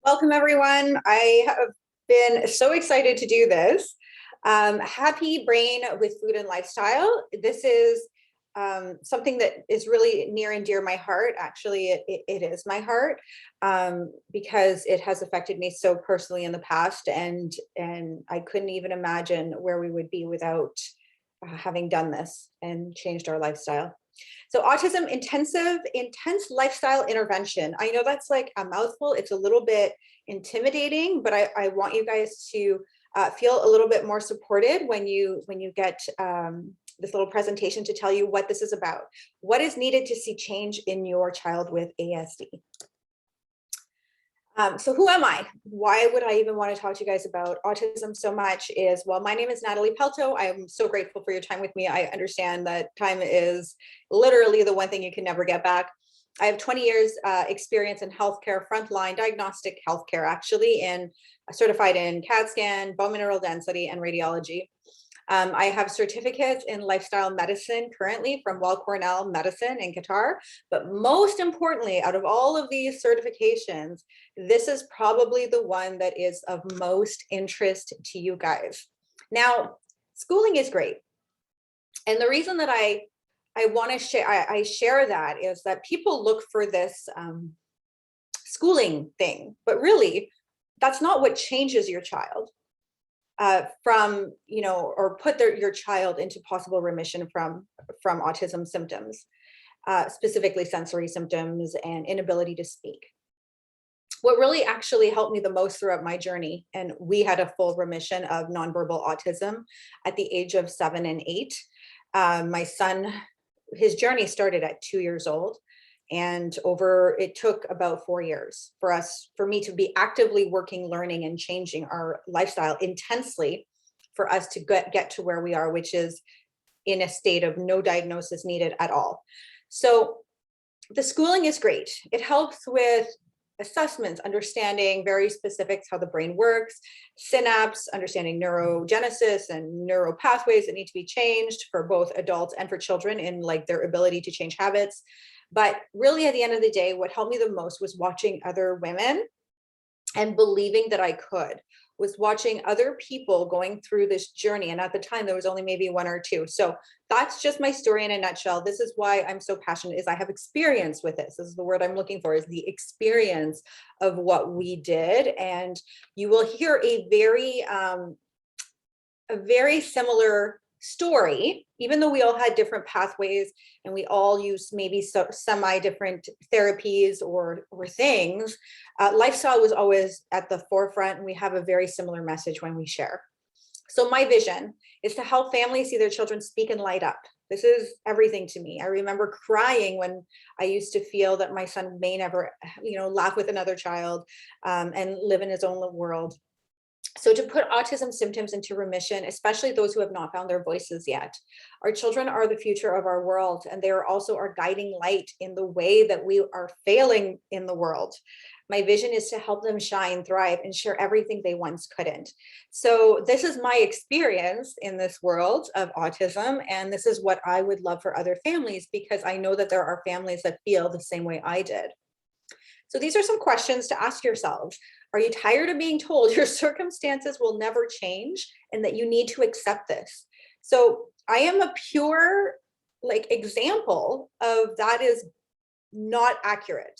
Welcome, everyone. I have been so excited to do this. Happy Brain with Food and Lifestyle. This is something that is really near and dear my heart. Actually, it is my heart because it has affected me so personally in the past, and I couldn't even imagine where we would be without having done this and changed our lifestyle. So autism intense lifestyle intervention. I know that's like a mouthful. It's a little bit intimidating, but I want you guys to feel a little bit more supported when you get this little presentation to tell you what this is about. What is needed to see change in your child with ASD? So who am I? Why would I even want to talk to you guys about autism so much is, well, my name is Natalie Pelto. I'm so grateful for your time with me. I understand that time is literally the one thing you can never get back. I have 20 years experience in healthcare, frontline diagnostic healthcare, actually, in certified in CAT scan, bone mineral density, and radiology. I have certificates in lifestyle medicine currently from Weill Cornell Medicine in Qatar. But most importantly, out of all of these certifications, this is probably the one that is of most interest to you guys. Now, schooling is great. And the reason that I want to share, I share that is that people look for this schooling thing, but really, that's not what changes your child. From, or put your child into possible remission from autism symptoms, specifically sensory symptoms and inability to speak. What really actually helped me the most throughout my journey, and we had a full remission of nonverbal autism at the age of 7 and 8. My son, his journey started at 2 years old. And it took about 4 years for me to be actively working, learning, and changing our lifestyle intensely for us to get to where we are, which is in a state of no diagnosis needed at all. So the schooling is great. It helps with assessments, understanding very specifics, how the brain works, synapse, understanding neurogenesis and neural pathways that need to be changed for both adults and for children in like their ability to change habits. But really, at the end of the day, what helped me the most was watching other women and believing that I could, was watching other people going through this journey. And at the time, there was only maybe one or two. So that's just my story in a nutshell. This is why I'm so passionate, is I have experience with this. This is the word I'm looking for, is the experience of what we did. And you will hear a very similar story, even though we all had different pathways and we all used maybe semi-different therapies or things. Lifestyle was always at the forefront, and we have a very similar message when we share. So my vision is to help families see their children speak and light up. This is everything to me. I remember crying when I used to feel that my son may never, laugh with another child and live in his own world. So to put autism symptoms into remission, especially those who have not found their voices yet. Our children are the future of our world, and they are also our guiding light in the way that we are failing in the world. My vision is to help them shine, thrive, and share everything they once couldn't. So this is my experience in this world of autism, and this is what I would love for other families, because I know that there are families that feel the same way I did. So these are some questions to ask yourselves. Are you tired of being told your circumstances will never change and that you need to accept this? So I am a pure example of that is not accurate.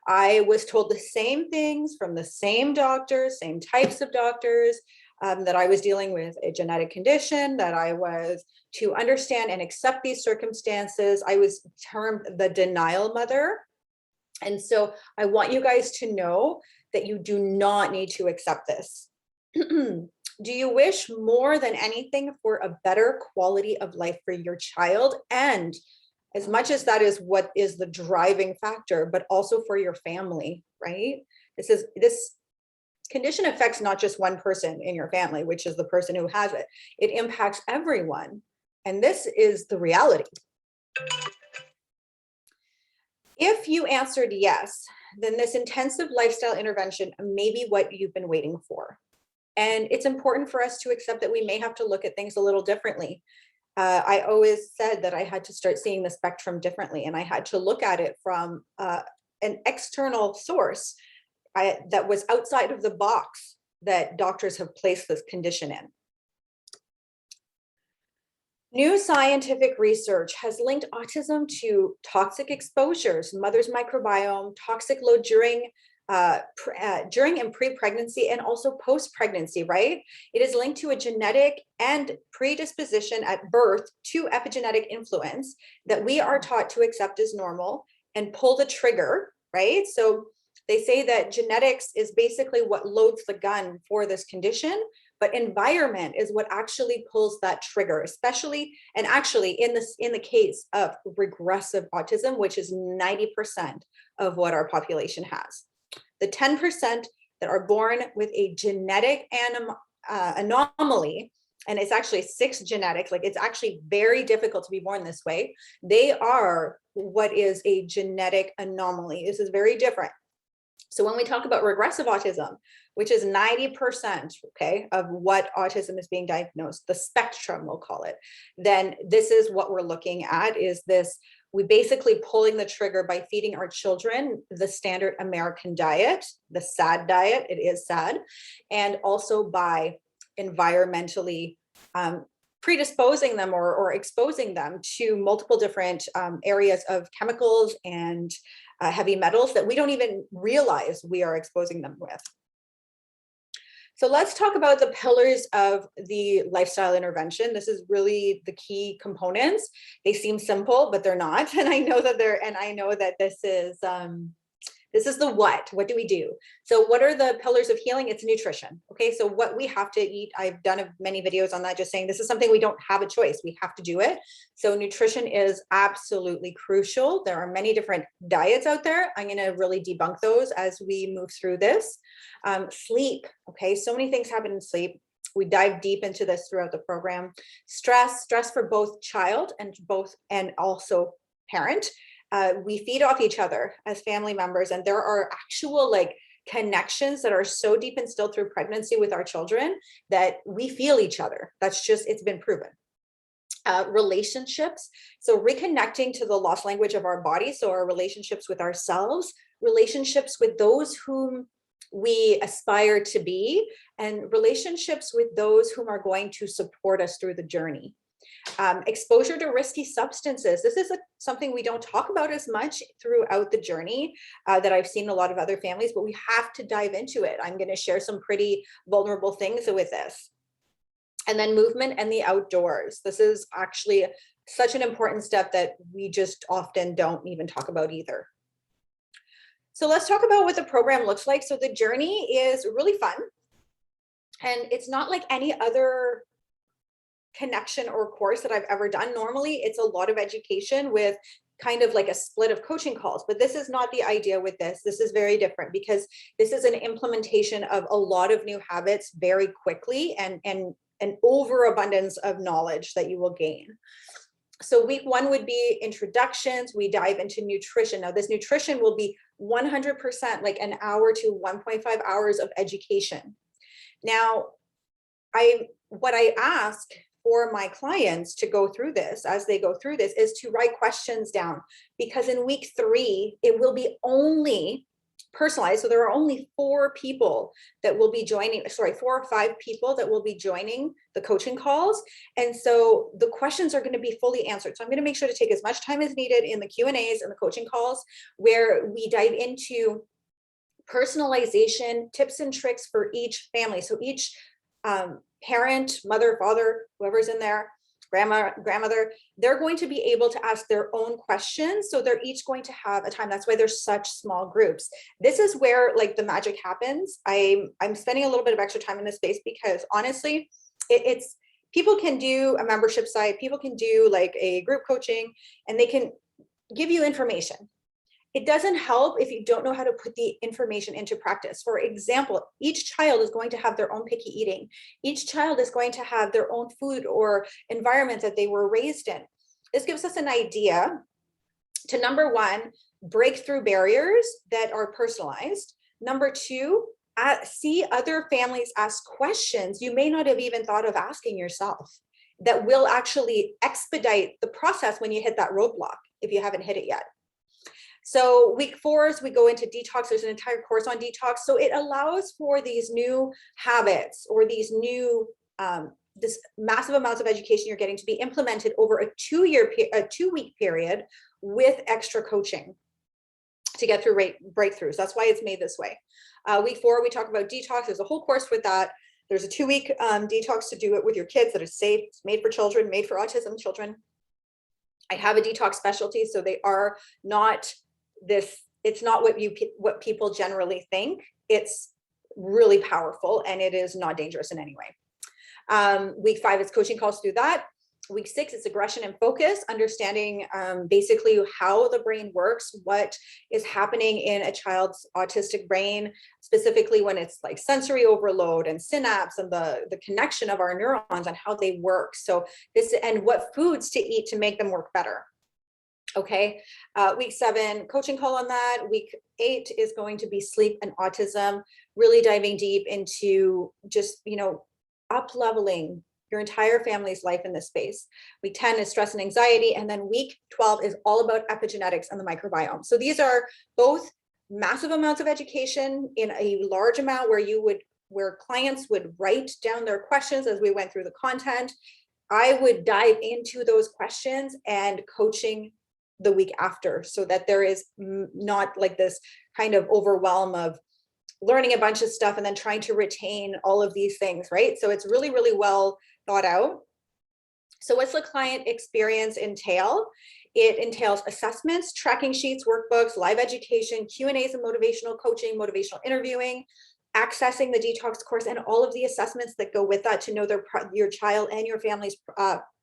I was told the same things from the same doctors, same types of doctors, that I was dealing with a genetic condition, that I was to understand and accept these circumstances. I was termed the denial mother. And so I want you guys to know that you do not need to accept this. Do you wish more than anything for a better quality of life for your child? And as much as that is what is the driving factor, but also for your family, right? This condition affects not just one person in your family, which is the person who has it. It impacts everyone. And this is the reality. If you answered yes, then this intensive lifestyle intervention may be what you've been waiting for. And it's important for us to accept that we may have to look at things a little differently. I always said that I had to start seeing the spectrum differently, and I had to look at it from an external source that was outside of the box that doctors have placed this condition in. New scientific research has linked autism to toxic exposures, mother's microbiome, toxic load during and pre-pregnancy, and also post-pregnancy, right? It is linked to a genetic and predisposition at birth to epigenetic influence that we are taught to accept as normal and pull the trigger, right? So they say that genetics is basically what loads the gun for this condition, but environment is what actually pulls that trigger, especially, and actually in the case of regressive autism, which is 90% of what our population has. The 10% that are born with a genetic anomaly, and it's actually 6 genetics, like it's actually very difficult to be born this way. They are what is a genetic anomaly. This is very different. So when we talk about regressive autism, which is 90%, okay, of what autism is being diagnosed, the spectrum, we'll call it, then this is what we're looking at, is this, we basically pulling the trigger by feeding our children the standard American diet, the SAD diet, it is SAD, and also by environmentally predisposing them or exposing them to multiple different areas of chemicals and heavy metals that we don't even realize we are exposing them with. So let's talk about the pillars of the lifestyle intervention. This is really the key components. They seem simple, but they're not. And I know that this is the what do we do? So what are the pillars of healing? It's nutrition. Okay, so what we have to eat, I've done many videos on that, just saying this is something we don't have a choice, we have to do it. So nutrition is absolutely crucial. There are many different diets out there. I'm gonna really debunk those as we move through this. Sleep, okay, so many things happen in sleep. We dive deep into this throughout the program. Stress for both child and also parent. We feed off each other as family members, and there are actual like connections that are so deep instilled through pregnancy with our children that we feel each other. That's just, it's been proven. Relationships, so reconnecting to the lost language of our body, so our relationships with ourselves, relationships with those whom we aspire to be, and relationships with those whom are going to support us through the journey. Exposure to risky substances. This is something we don't talk about as much throughout the journey that I've seen a lot of other families, but we have to dive into it. I'm going to share some pretty vulnerable things with this. And then movement and the outdoors. This is actually such an important step that we just often don't even talk about either. So let's talk about what the program looks like. So the journey is really fun, and it's not like any other connection or course that I've ever done. Normally it's a lot of education with kind of like a split of coaching calls, but this is not the idea with this. This is very different because this is an implementation of a lot of new habits very quickly and an overabundance of knowledge that you will gain. So week 1 would be introductions. We dive into nutrition. Now this nutrition will be 100% like an hour to 1.5 hours of education. Now, what I ask for my clients to go through this, as they go through this, is to write questions down, because in week 3, it will be only personalized. So there are only 4 people that will be joining, 4 or 5 people that will be joining the coaching calls. And so the questions are going to be fully answered. So I'm going to make sure to take as much time as needed in the Q&As and the coaching calls, where we dive into personalization, tips and tricks for each family. So each parent, mother, father, whoever's in there, grandmother, they're going to be able to ask their own questions. So they're each going to have a time. That's why there's such small groups. This is where like the magic happens. I'm spending a little bit of extra time in this space because honestly, it's people can do a membership site, people can do like a group coaching, and they can give you information. It doesn't help if you don't know how to put the information into practice. For example, each child is going to have their own picky eating. Each child is going to have their own food or environment that they were raised in. This gives us an idea to, number 1, break through barriers that are personalized. Number 2, see other families ask questions you may not have even thought of asking yourself that will actually expedite the process when you hit that roadblock, if you haven't hit it yet. So week 4 is we go into detox. There's an entire course on detox. So it allows for these new habits or these new, this massive amounts of education you're getting to be implemented over a 2-week period with extra coaching to get through breakthroughs. That's why it's made this way. Week 4, we talk about detox. There's a whole course with that. There's a 2-week detox to do it with your kids that is safe. It's made for children, made for autism children. I have a detox specialty, so they are not this, it's not what people generally think. It's really powerful and it is not dangerous in any way. Week 5 is coaching calls through that. Week 6 is aggression and focus, understanding basically how the brain works, what is happening in a child's autistic brain, specifically when it's like sensory overload and synapse and the connection of our neurons and how they work. So this, and what foods to eat to make them work better. Okay, week 7, coaching call on that. Week 8 is going to be sleep and autism, really diving deep into just, you know, up-leveling your entire family's life in this space. Week 10 is stress and anxiety. And then week 12 is all about epigenetics and the microbiome. So these are both massive amounts of education in a large amount where clients would write down their questions as we went through the content. I would dive into those questions and coaching the week after, so that there is not like this kind of overwhelm of learning a bunch of stuff and then trying to retain all of these things, right? So it's really, really well thought out. So what's the client experience entail? It entails assessments, tracking sheets, workbooks, live education, Q&As and motivational coaching, motivational interviewing, accessing the detox course and all of the assessments that go with that to know your child and your family's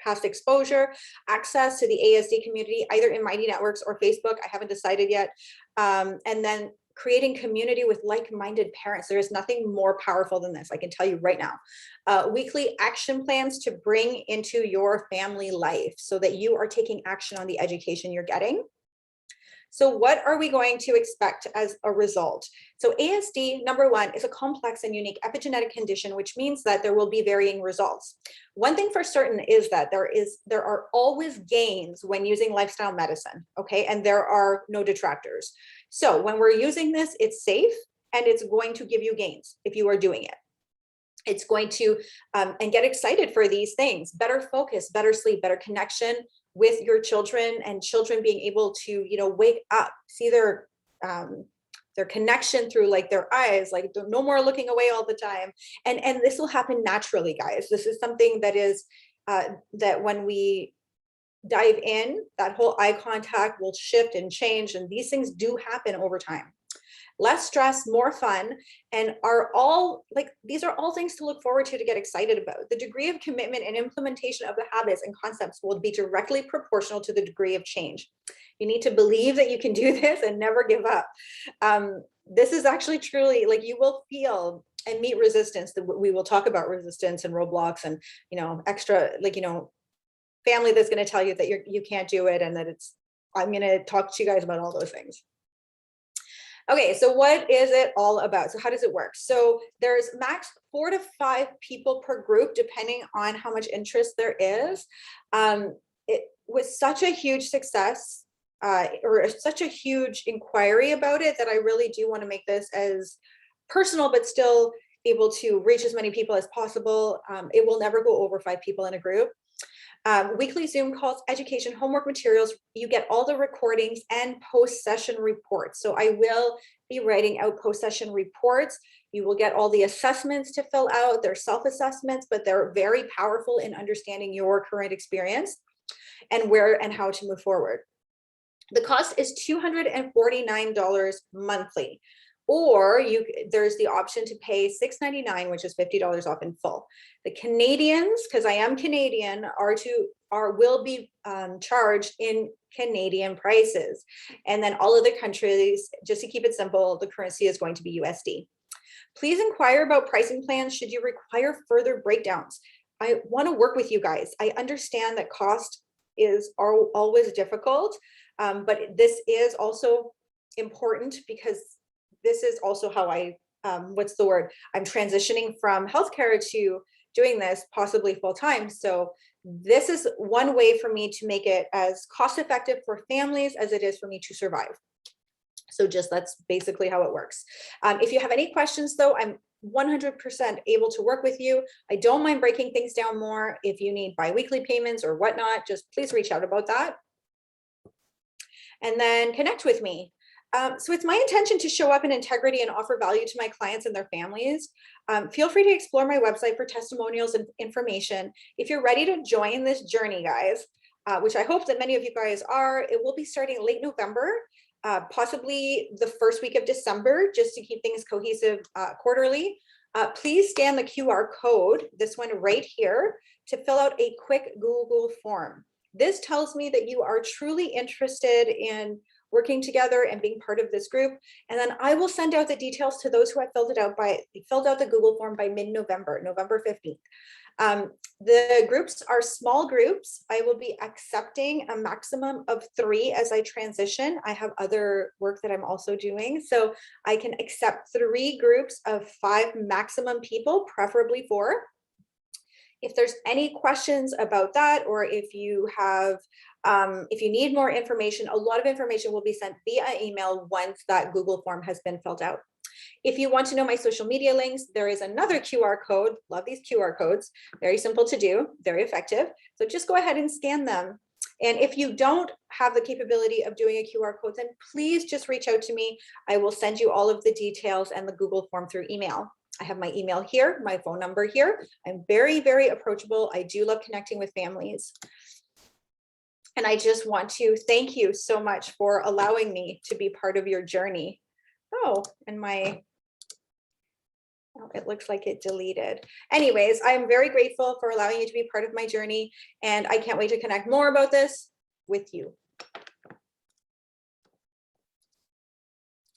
past exposure, access to the ASD community, either in Mighty Networks or Facebook. I haven't decided yet. And then creating community with like-minded parents. There is nothing more powerful than this, I can tell you right now. Weekly action plans to bring into your family life so that you are taking action on the education you're getting. So what are we going to expect as a result? So ASD, number 1, is a complex and unique epigenetic condition, which means that there will be varying results. One thing for certain is that there are always gains when using lifestyle medicine, okay? And there are no detractors. So when we're using this, it's safe and it's going to give you gains if you are doing it. It's going to, and get excited for these things, better focus, better sleep, better connection with your children, and children being able to, you know, wake up, see their connection through like their eyes, like no more looking away all the time. And this will happen naturally, guys. This is something that is, that when we dive in, that whole eye contact will shift and change. And these things do happen over time. Less stress, more fun, and are all like, these are all things to look forward to get excited about. The degree of commitment and implementation of the habits and concepts will be directly proportional to the degree of change. You need to believe that you can do this and never give up. This is actually truly, like, you will feel and meet resistance. We will talk about resistance and roadblocks and, you know, extra, like, you know, family that's going to tell you that you can't do it, and that I'm going to talk to you guys about all those things. Okay, so what is it all about? So how does it work? So there's max 4 to 5 people per group, depending on how much interest there is. It was such a huge success, or such a huge inquiry about it, that I really do want to make this as personal, but still able to reach as many people as possible. It will never go over 5 people in a group. Weekly Zoom calls, education, homework materials. You get all the recordings and post-session reports. So I will be writing out post-session reports. You will get all the assessments to fill out. They're self-assessments, but they're very powerful in understanding your current experience and where and how to move forward. The cost is $249 monthly. Or there's the option to pay $6.99, which is $50 off in full. The Canadians, because I am Canadian, will be charged in Canadian prices. And then all other countries, just to keep it simple, the currency is going to be USD. Please inquire about pricing plans should you require further breakdowns. I want to work with you guys. I understand that cost is always difficult, but this is also important, because this is also how I'm transitioning from healthcare to doing this possibly full time. So this is one way for me to make it as cost effective for families as it is for me to survive. So just that's basically how it works. If you have any questions though, I'm 100% able to work with you. I don't mind breaking things down more. If you need biweekly payments or whatnot, just please reach out about that. And then connect with me. So it's my intention to show up in integrity and offer value to my clients and their families. Feel free to explore my website for testimonials and information. If you're ready to join this journey, guys, which I hope that many of you guys are, it will be starting late November, possibly the first week of December, just to keep things cohesive quarterly. Please scan the QR code, this one right here, to fill out a quick Google form. This tells me that you are truly interested in working together and being part of this group. And then I will send out the details to those who have filled out the Google form by mid-November, November 15th. The groups are small groups. I will be accepting a maximum of 3 as I transition. I have other work that I'm also doing. So I can accept 3 groups of 5 maximum people, preferably 4. If there's any questions about that, or if you have, if you need more information, a lot of information will be sent via email once that Google form has been filled out. If you want to know my social media links, there is another QR code. Love these QR codes. Very simple to do, very effective. So just go ahead and scan them. And if you don't have the capability of doing a QR code, then please just reach out to me. I will send you all of the details and the Google form through email. I have my email here, my phone number here. I'm very, very approachable. I do love connecting with families. And I just want to thank you so much for allowing me to be part of your journey. Oh, and it looks like it deleted. Anyways, I'm very grateful for allowing you to be part of my journey, and I can't wait to connect more about this with you.